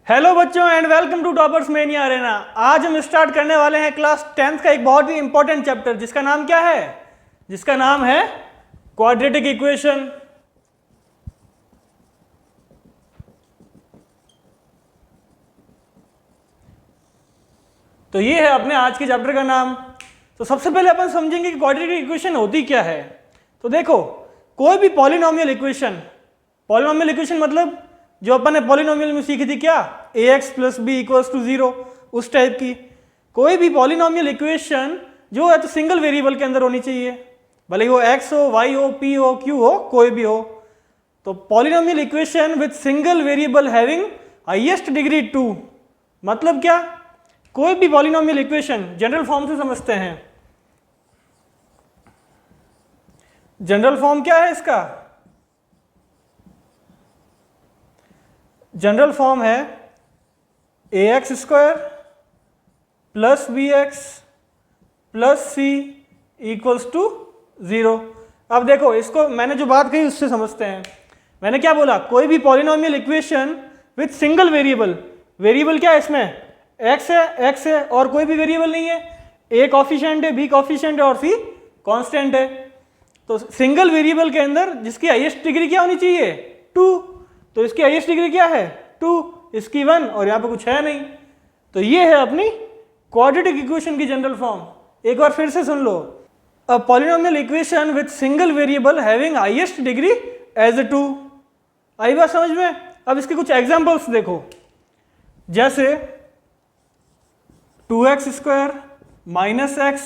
Hello बच्चों and welcome to toppers mania arena. आज हम स्टार्ट करने वाले हैं क्लास 10th का एक बहुत ही इंपॉर्टेंट चैप्टर जिसका नाम क्या है? जिसका नाम है क्वाड्रेटिक इक्वेशन। तो ये है अपने आज के चैप्टर का नाम। तो सबसे पहले अपन समझेंगे कि क्वाड्रेटिक इक्वेशन होती क्या है। तो देखो, कोई भी पॉलिनोमियल इक्वेशन मतलब जो अपन ने पॉलिनोमियल में सीखी थी क्या, ax + b = 0, उस टाइप की कोई भी पॉलिनोमियल इक्वेशन जो है तो सिंगल वेरिएबल के अंदर होनी चाहिए, भले वो x हो, y हो, p हो, q हो, कोई भी हो। तो polynomial equation with single variable having highest degree 2 मतलब क्या? कोई भी पॉलिनोमियल इक्वेशन जनरल फॉर्म से समझते हैं। जनरल फॉर्म क्या है इसका? जनरल फॉर्म है ax² + bx + c = 0। अब देखो, इसको मैंने जो बात कही उससे समझते हैं। मैंने क्या बोला? कोई भी polynomial equation with single variable क्या है इसमें? x है और कोई भी वेरिएबल नहीं है। a कॉफिशिएंट है, b कॉफिशिएंट है और c कांस्टेंट है। तो सिंगल वेरिएबल के अंदर जिसकी हाईएस्ट डिग्री क्या होनी चाहिए? 2। तो इसकी हाईएस्ट डिग्री क्या है? 2, इसकी 1 और यहाँ पे कुछ है नहीं। तो ये है अपनी क्वाड्रेटिक इक्वेशन की जनरल फॉर्म। एक बार फिर से सुन लो। A polynomial equation with single variable having highest degree as 2। आई बात समझ में? अब इसके कुछ एग्जांपल्स देखो, जैसे 2x² - x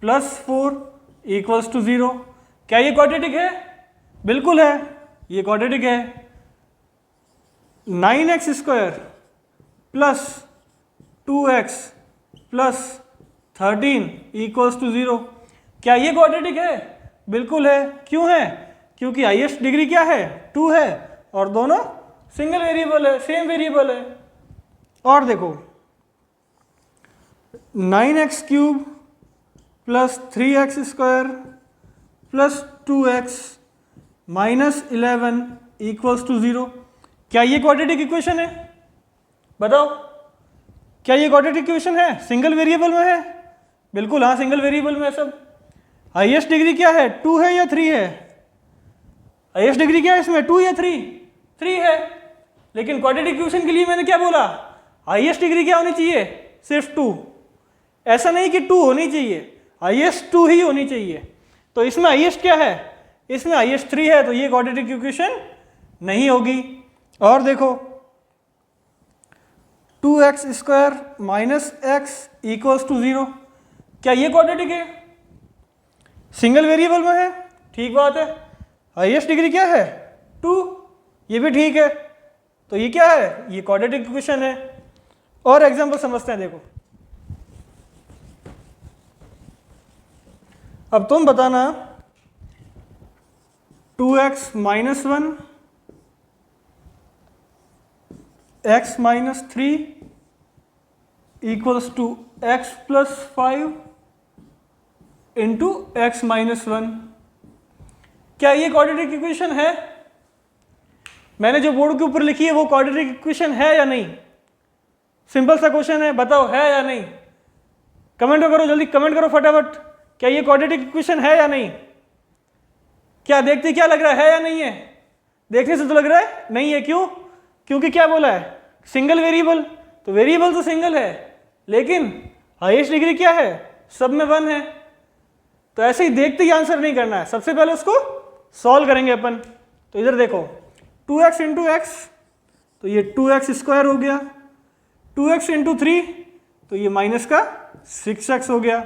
+ 4 = 0। क्या ये क्वाड्रेटिक है? बिल्कुल है, ये क्वाड्रेटिक है। 9x² + 2x + 13 = 0। क्या ये क्वाड्रेटिक है? बिल्कुल है। क्यों है? क्योंकि हाईएस्ट डिग्री क्या है? 2 है और दोनों सिंगल वेरिएबल है, सेम वेरिएबल है। और देखो, 9x³ + 3x² + 2x - 11 = 0। क्या ये क्वाड्रेटिक इक्वेशन है? बताओ, क्या ये क्वाड्रेटिक इक्वेशन है? सिंगल वेरिएबल में है? बिल्कुल हाँ, सिंगल वेरिएबल में है सब। हाईएस्ट डिग्री क्या है? 2 है या 3 है? हाईएस्ट डिग्री क्या है इसमें? 2 या 3? 3 है। लेकिन क्वाड्रेटिक इक्वेशन के लिए मैंने क्या बोला? हाईएस्ट डिग्री क्या होनी चाहिए? सिर्फ 2। ऐसा नहीं कि 2 होनी चाहिए, हाईएस्ट 2 ही होनी चाहिए। तो इसमें हाईएस्ट क्या है? इसमें हाईएस्ट 3 है, तो ये क्वाड्रेटिक इक्वेशन नहीं होगी। और देखो, 2x² - x = 0। क्या ये क्वाड्रेटिक है? सिंगल वेरिएबल में है, ठीक बात है। हाईएस्ट डिग्री क्या है? 2, ये भी ठीक है। तो ये क्या है? ये क्वाड्रेटिक इक्वेशन है। और एग्जांपल समझते हैं। देखो, अब तुम बताना, 2x - 1 x - 3 = x + 5 × x - 1। क्या ये क्वाड्रेटिक इक्वेशन है? मैंने जो बोर्ड के ऊपर लिखी है वो क्वाड्रेटिक इक्वेशन है या नहीं? सिंपल सा क्वेश्चन है, बताओ है या नहीं? कमेंट करो, जल्दी कमेंट करो फटाफट। क्या ये क्वाड्रेटिक इक्वेशन है या नहीं? क्या देखते क्या लग रहा है या नहीं है? देखने से तो लग रहा है नहीं है। क्यों? क्योंकि क्या बोला है? Single variable. तो वेरिएबल तो सिंगल है, लेकिन हाईएस्ट डिग्री क्या है? सब में 1 है। तो ऐसे ही देखते ही आंसर नहीं करना है, सबसे पहले उसको सॉल्व करेंगे अपन। तो इधर देखो, 2x × x, तो ये 2x² हो गया। 2x × 3, तो ये माइनस का 6x हो गया।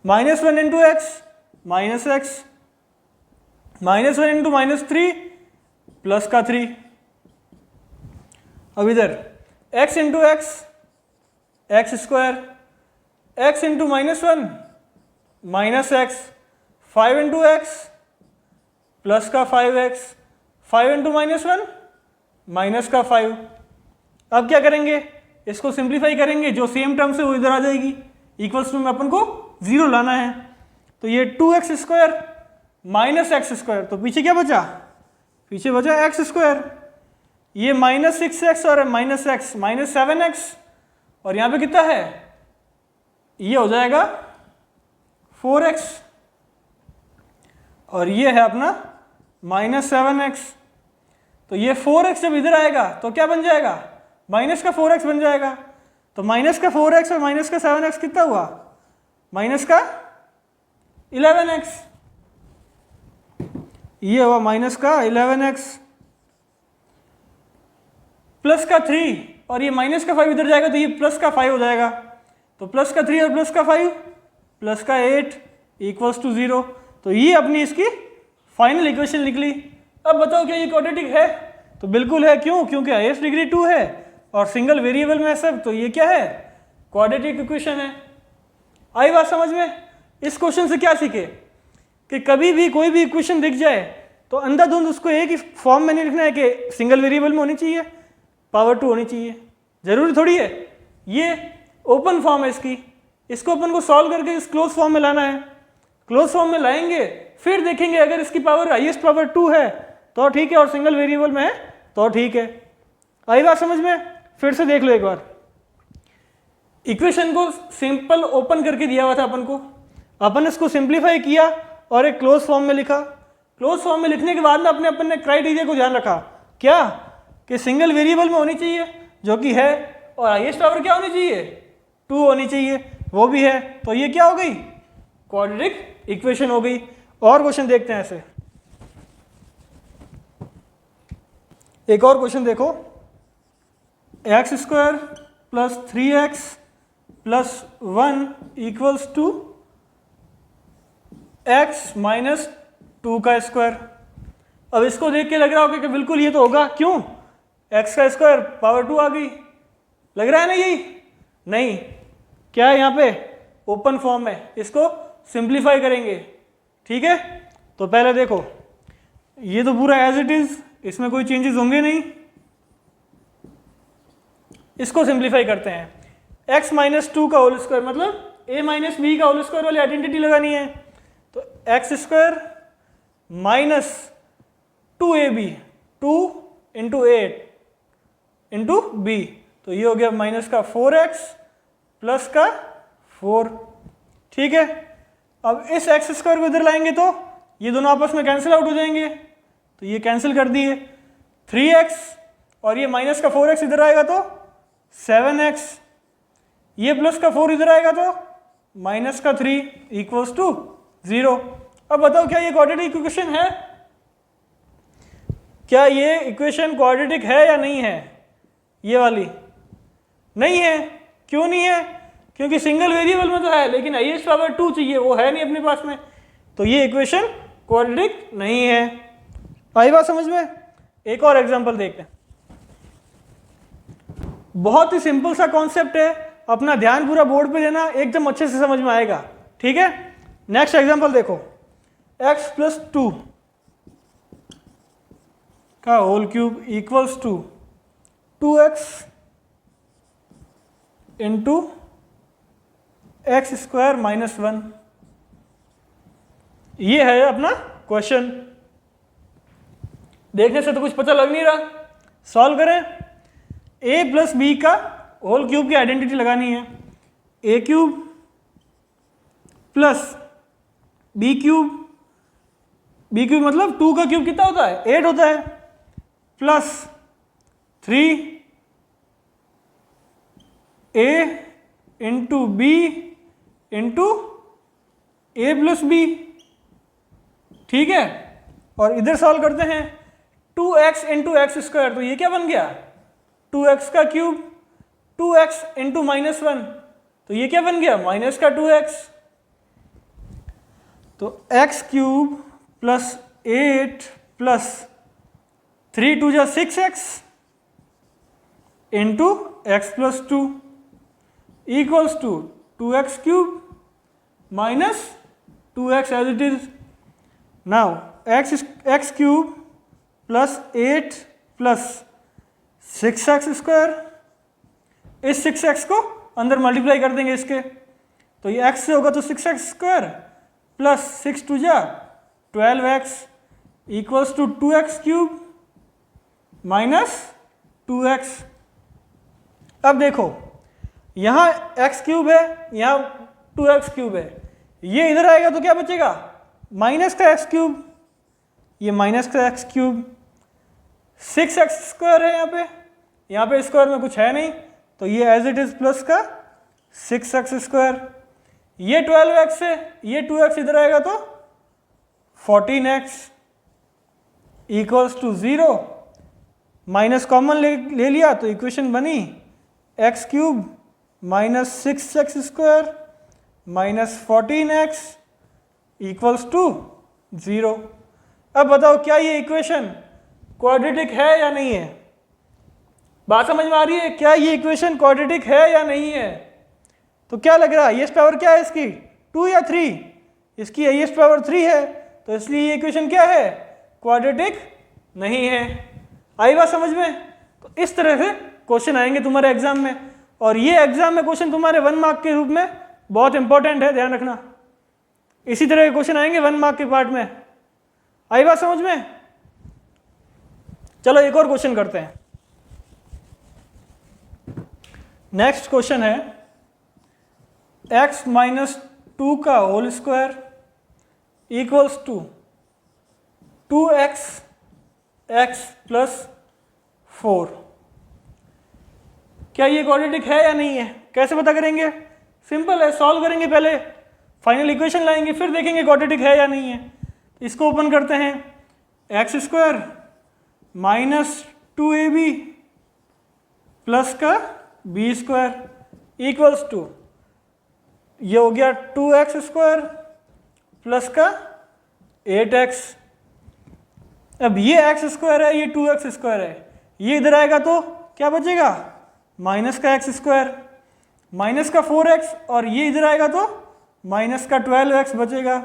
-1 × x -x, -1 × -3 प्लस का 3। अब इधर x × x, x², x × -1 -x, 5 × x plus का 5x, 5 × -1 का 5। अब क्या करेंगे? इसको सिंप्लीफाई करेंगे, जो सेम टर्म से वो इधर आ जाएगी। इक्वल्स टू में अपन को 0 लाना है। तो ये 2x² - x², तो पीछे क्या बचा? पीछे बचा x²। ये -6x और -x -7x, और यहाँ पे कितना है, ये हो जाएगा 4x, और ये है अपना -7x। तो ये 4x जब इधर आएगा तो क्या बन जाएगा, माइनस का 4x बन जाएगा। तो माइनस का 4x और माइनस का 7x कितना हुआ, माइनस का 11x, ये हुआ माइनस का 11x, प्लस का 3 और ये माइनस का 5 इधर जाएगा तो ये प्लस का 5 हो जाएगा। तो प्लस का 3 और प्लस का 5 प्लस का 8 इक्वल्स टू 0। तो ये अपनी इसकी फाइनल इक्वेशन निकली। अब बताओ क्या ये क्वाड्रेटिक है, तो बिल्कुल है। क्यों, क्योंकि हाईएस्ट डिग्री 2 है और सिंगल वेरिएबल में है सब, तो ये क्या है, क्वाड्रेटिक इक्वेशन है। आई बात समझ में। इस क्वेश्चन से क्या सीखे कि कभी भी कोई भी इक्वेशन दिख जाए तो अंधाधुंध उसको एक ही फॉर्म में नहीं लिखना है कि सिंगल वेरिएबल में होनी चाहिए, पावर 2 होनी चाहिए, जरूरी थोड़ी है। ये ओपन फॉर्म है इसकी, इसको अपन को सॉल्व करके इस क्लोज फॉर्म में लाना है। क्लोज फॉर्म में लाएंगे फिर देखेंगे अगर इसकी पावर हाईएस्ट पावर 2 है तो ठीक है, और सिंगल वेरिएबल में है तो ठीक है। आई बात समझ में। फिर से देख लो एक बार, इक्वेशन को सिंपल ओपन करके दिया हुआ था अपन को, अपन इसको सिंप्लीफाई किया और एक क्लोज फॉर्म में लिखा। क्लोज फॉर्म में लिखने के बाद में अपन ने क्राइटेरिया को ध्यान रखा, क्या, कि सिंगल वेरिएबल में होनी चाहिए जो कि है, और हाईएस्ट पावर क्या होनी चाहिए, 2 होनी चाहिए, वो भी है। तो ये क्या हो गई, क्वाड्रेटिक इक्वेशन हो गई। और क्वेश्चन देखते हैं ऐसे, एक और क्वेश्चन देखो, x² + 3x + 1 equals to x - 2 का स्क्वायर। अब इसको देख के लग रहा होगा कि बिल्कुल ये तो होगा, क्यों, x का स्क्वायर पावर 2 आ गई, लग रहा है ना यही। नहीं, क्या है यहाँ पे, ओपन फॉर्म है, इसको सिंप्लीफाई करेंगे। ठीक है, तो पहले देखो, ये तो पूरा एज इट इज, इसमें कोई चेंजेस होंगे नहीं। इसको सिंप्लीफाई करते हैं। x - 2 का होल स्क्वायर मतलब a - b का होल स्क्वायर वाली आइडेंटिटी लगानी है। तो x² - 2ab, 2 × 8 × b, तो ये हो गया माइनस का 4x प्लस का 4। ठीक है, अब इस x² को इधर लाएंगे तो ये दोनों आपस में कैंसिल आउट हो जाएंगे, तो ये कैंसिल कर दिए। 3x और ये माइनस का 4x इधर आएगा तो 7x, ये प्लस का 4 इधर आएगा तो माइनस का 3 इक्वल्स टू 0। अब बताओ क्या ये क्वाड्रेटिक इक्वेशन है, क्या ये इक्वेशन क्वाड्रेटिक है या नहीं है, ये वाली नहीं है। क्यों नहीं है, क्योंकि सिंगल वेरिएबल में तो है लेकिन हाईएस्ट पावर 2 चाहिए, वो है नहीं अपने पास में, तो ये इक्वेशन क्वाड्रेटिक नहीं है। आई बात समझ में। एक और एग्जांपल देखते हैं, बहुत ही सिंपल सा कॉन्सेप्ट है, अपना ध्यान पूरा बोर्ड पे देना, एकदम अच्छे से समझ में आएगा। ठीक है, नेक्स्ट एग्जांपल देखो, x + 2 का whole cube equals to 2x × x² - 1। ये है अपना क्वेश्चन। देखने से तो कुछ पता लग नहीं रहा, सॉल्व करें। a + b का होल क्यूब की आइडेंटिटी लगानी है, a³ + b³ b³ मतलब 2 का क्यूब कितना होता है, 8 होता है, plus 3a × b × a + b। ठीक है, और इधर सॉल्व करते हैं, 2x × x², तो ये क्या बन गया, 2x का क्यूब, 2x × -1, तो ये क्या बन गया, माइनस का 2x। तो x³ + 8 + 3 × 6x × x + 2 equals to 2x³ - 2x as it is. Now x³ + 8 + 6x², इस 6x को अंदर मल्टीप्लाई कर देंगे इसके, तो ये x से होगा तो 6x² + 6 × 2 = 12x equals to 2x³ - 2x। अब देखो यहाँ x क्यूब है, यहाँ 2x क्यूब है, ये इधर आएगा तो क्या बचेगा, माइनस का x क्यूब, ये माइनस का x क्यूब, 6x स्क्वायर है यहाँ पे स्क्वायर में कुछ है नहीं तो ये एज इट इज प्लस का 6x स्क्वायर, ये 12x है, ये 2x इधर आएगा तो 14x equals to 0, minus common ले लिया तो इक्वेशन बनी x cube minus 6x square minus 14x equals to 0। अब बताओ क्या ये इक्वेशन क्वाड्रेटिक है या नहीं है? बात समझ में आ रही है? क्या ये इक्वेशन क्वाड्रेटिक है या नहीं है? तो क्या लग रहा है, हाईएस्ट पावर क्या है इसकी, 2 या 3? इसकी हाईएस्ट पावर 3 है तो इसलिए ये इक्वेशन क्या है, क्वाड्रेटिक नहीं है। आई बात समझ में? तो इस तरह से क्वेश्चन आएंगे तुम्हारे एग्जाम में, और ये एग्जाम में क्वेश्चन तुम्हारे 1 मार्क के रूप में बहुत इंपॉर्टेंट है, ध्यान रखना। इसी तरह के क्वेश्चन आएंगे 1 मार्क के पार्ट में। आई बात समझ में? चलो एक और क्वेश्चन करते हैं। नेक्स्ट क्वेश्चन है x माइनस 2 का whole square equals to 2x x plus 4। क्या ये क्वाड्रेटिक है या नहीं है? कैसे पता करेंगे? सिंपल है, सॉल्व करेंगे, पहले फाइनल इक्वेशन लाएंगे फिर देखेंगे क्वाड्रेटिक है या नहीं है। इसको ओपन करते हैं, x square minus 2ab plus का बी स्क्वायर इक्वल्स टू, ये हो गया 2x स्क्वायर प्लस का 8x। अब ये x स्क्वायर है, ये 2x स्क्वायर है, ये इधर आएगा तो क्या बचेगा, माइनस का x स्क्वायर माइनस का 4x, और ये इधर आएगा तो माइनस का 12x बचेगा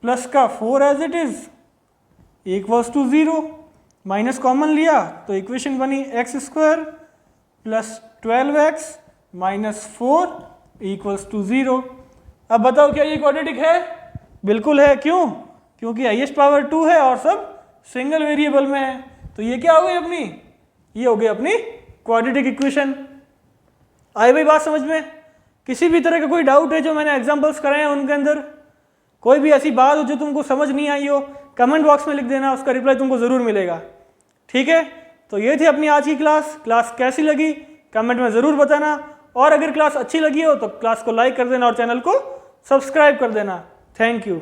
प्लस का 4 as it is equals to 0। Minus common लिया तो इक्वेशन बनी x square plus 12x minus 4 equals to 0। अब बताओ क्या ये क्वाड्रेटिक है? बिल्कुल है। क्यों? क्योंकि हाईएस्ट पावर 2 है और सब सिंगल वेरिएबल में है। तो ये क्या हो गई अपनी, ये हो गई अपनी क्वाड्रेटिक इक्वेशन। आई भाई बात समझ में? किसी भी तरह का कोई डाउट है जो मैंने एग्जांपल्स कराए हैं उनके अंदर, कोई भी ऐसी बात हो जो तुमको समझ नहीं आई हो, कमेंट बॉक्स में लिख देना, उसका रिप्लाई तुमको ज़रूर मिलेगा। ठीक है, तो ये थी अपनी आज की क्लास कैसी लगी कमेंट में ज़रूर बताना, और अगर क्लास अच्छी लगी हो तो क्लास को लाइक कर देना और चैनल को सब्सक्राइब कर देना। Thank you.